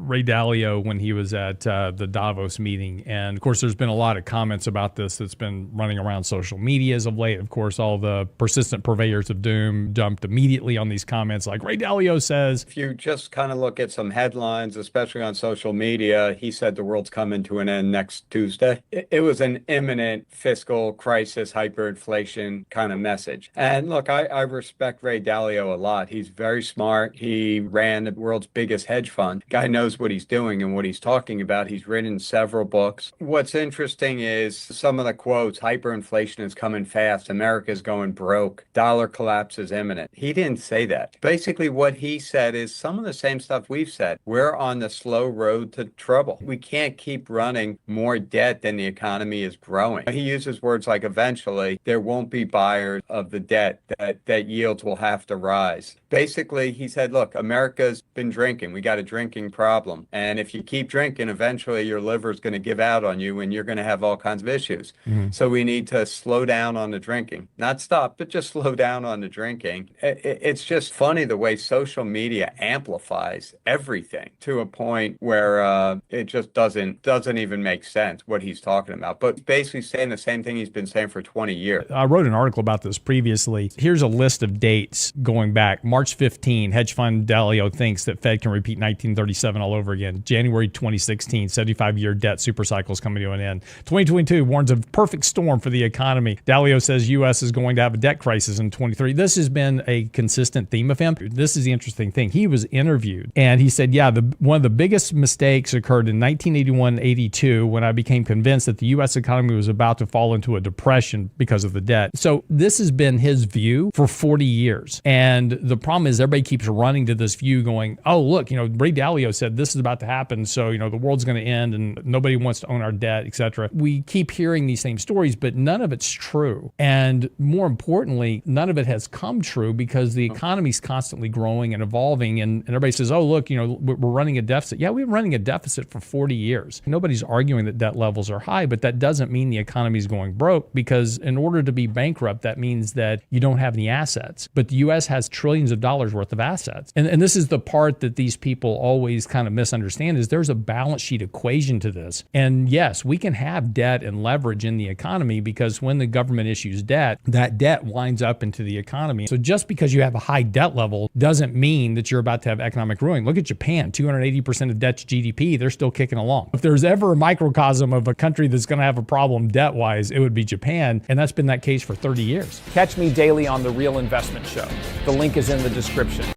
Ray Dalio when he was at the Davos meeting. And of course, there's been a lot of comments about this that's been running around social media as of late. Of course, all the persistent purveyors of doom dumped immediately on these comments like Ray Dalio says. If you just kind of look at some headlines, especially on social media, he said the world's coming to an end next Tuesday. It was an imminent fiscal crisis, hyperinflation kind of message. And look, I respect Ray Dalio a lot. He's very smart. He ran the world's biggest hedge fund. Guy knows what he's doing and what he's talking about. He's written several books. What's interesting is some of the quotes: hyperinflation is coming fast, America's going broke, dollar collapse is imminent. He didn't say that. Basically, what he said is some of the same stuff we've said. We're on the slow road to trouble. We can't keep running more debt than the economy is growing. He uses words like eventually there won't be buyers of the debt, that yields will have to rise. Basically, he said, look, America's been drinking. We got a drinking problem. And if you keep drinking, eventually your liver's going to give out on you and you're going to have all kinds of issues. Mm-hmm. So we need to slow down on the drinking. Not stop, but just slow down on the drinking. It's just funny the way social media amplifies everything to a point where it just doesn't even make sense what he's talking about. But basically saying the same thing he's been saying for 20 years. I wrote an article about this previously. Here's a list of dates going back. March 15, hedge fund Dalio thinks that Fed can repeat 1937 all over again. January 2016, 75-year debt supercycle is coming to an end. 2022 warns of perfect storm for the economy. Dalio says U.S. is going to have a debt crisis in 23. This has been a consistent theme of him. This is the interesting thing. He was interviewed and he said, yeah, one of the biggest mistakes occurred in 1981-82 when I became convinced that the U.S. economy was about to fall into a depression because of the debt. So this has been his view for 40 years. And the problem is everybody keeps running to this view going, oh, look, Ray Dalio said this is about to happen. So, the world's going to end and nobody wants to own our debt, et cetera. We keep hearing these same stories, but none of it's true. And more importantly, none of it has come true because the economy is constantly growing and evolving. And everybody says, oh, look, we're running a deficit. Yeah, we've been running a deficit for 40 years. Nobody's arguing that debt levels are high, but that doesn't mean the economy is going broke because in order to be bankrupt, that means that you don't have any assets. But the U.S. has trillions of dollars worth of assets. And this is the part that these people always kind of misunderstand is there's a balance sheet equation to this. And yes, we can have debt and leverage in the economy because when the government issues debt, that debt winds up into the economy. So just because you have a high debt level doesn't mean that you're about to have economic ruin. Look at Japan, 280% of debt to GDP, they're still kicking along. If there's ever a microcosm of a country that's going to have a problem debt-wise, it would be Japan. And that's been that case for 30 years. Catch me daily on The Real Investment Show. The link is in the description.